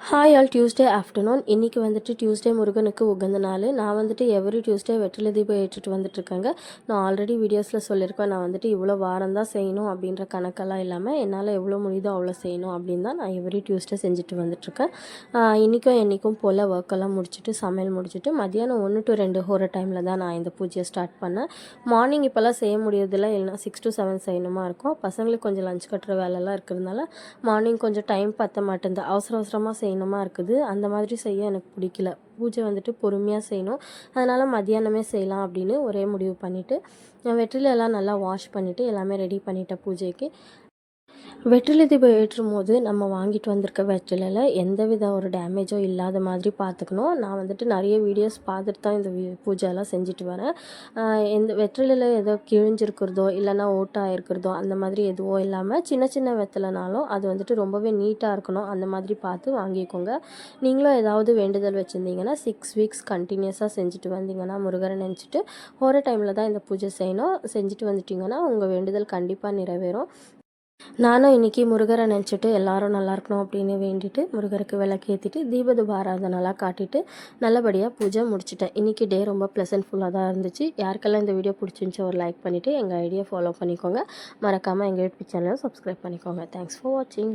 Hi all Tuesday afternoon. இன்றைக்கி வந்துட்டு Tuesday முருகனுக்கு உகந்த நாள். நான் வந்துட்டு எவ்ரி டியூஸ்டே வெற்றிலை தீபம் ஏற்றிட்டு வந்துட்டுருக்கேங்க. நான் ஆல்ரெடி வீடியோஸில் சொல்லியிருக்கேன், நான் வந்துட்டு இவ்வளோ வாரம் தான் செய்யணும் அப்படின்ற கணக்கெல்லாம் இல்லாமல் என்னால் எவ்வளோ முடியுதோ அவ்வளோ செய்யணும் அப்படின்னு தான் நான் எவ்ரி டியூஸ்டே செஞ்சுட்டு வந்துட்டுருக்கேன். இன்றைக்கும் என்றைக்கும் போல் ஒர்க்கெல்லாம் முடிச்சுட்டு சமையல் முடிச்சுட்டு மதியானம் 1 to 2 ஒரு டைமில் தான் நான் இந்த பூஜையை ஸ்டார்ட் பண்ணேன். மார்னிங் இப்போல்லாம் செய்ய முடியறதில்ல, இல்லைனா 6 to 7 செய்யணுமா இருக்கும். பசங்களுக்கு கொஞ்சம் லஞ்ச் கட்டுற வேலைலாம் இருக்கிறதுனால மார்னிங் கொஞ்சம் டைம் பற்ற மாட்டேங்குது, அவசரமாக செய்யணுமா இருக்குது. அந்த மாதிரி செய்ய எனக்கு பிடிக்கல. பூஜை வந்துட்டு பொறுமையாக செய்யணும், அதனால் மத்தியானமே செய்யலாம் அப்படின்னு ஒரே முடிவு பண்ணிவிட்டு வெற்றிலையெல்லாம் நல்லா வாஷ் பண்ணிவிட்டு எல்லாமே ரெடி பண்ணிட்டேன் பூஜைக்கு. வெற்றிலை தீபம் ஏற்றும் போது நம்ம வாங்கிட்டு வந்திருக்க வெற்றிலையில் எந்தவித ஒரு டேமேஜோ இல்லாத மாதிரி பார்த்துக்கணும். நான் வந்துட்டு நிறைய வீடியோஸ் பார்த்துட்டு தான் இந்த பூஜையெல்லாம் செஞ்சுட்டு வரேன். எந்த வெற்றிலையில் ஏதோ கிழிஞ்சிருக்கிறதோ இல்லைனா ஓட்டாக இருக்கிறதோ அந்த மாதிரி எதுவும் இல்லாமல் சின்ன சின்ன வெற்றிலைனாலும் அது வந்துட்டு ரொம்பவே நீட்டாக இருக்கணும், அந்த மாதிரி பார்த்து வாங்கிக்கோங்க. நீங்களும் ஏதாவது வேண்டுதல் வச்சுருந்தீங்கன்னா 6 வீக்ஸ் கண்டினியூஸாக செஞ்சுட்டு வந்தீங்கன்னா முருகரை நினச்சிட்டு ஒரு டைமில் தான் இந்த பூஜை செய்யணும். செஞ்சுட்டு வந்துட்டிங்கன்னா உங்கள் வேண்டுதல் கண்டிப்பாக நிறைவேறும். நானும் இன்றைக்கி முருகரை நினச்சிட்டு எல்லோரும் நல்லா இருக்கணும் அப்படின்னு வேண்டிட்டு முருகருக்கு விளக்கேற்றிட்டு தீபதூப ஆராதனைலாம் காட்டிட்டு நல்லபடியாக பூஜை முடிச்சிட்டேன். இன்றைக்கி டே ரொம்ப ப்ளசன்ட்ஃபுல்லாக தான் இருந்துச்சு. யாருக்கெல்லாம் இந்த வீடியோ பிடிச்சிருந்துச்சோ ஒரு லைக் பண்ணிவிட்டு எங்கள் ஐடியா ஃபாலோ பண்ணிக்கோங்க. மறக்காமல் எங்கள் யூடியூப் சேனலை சப்ஸ்கிரைப் பண்ணிக்கோங்க. தேங்க்ஸ் ஃபார் வாட்சிங்.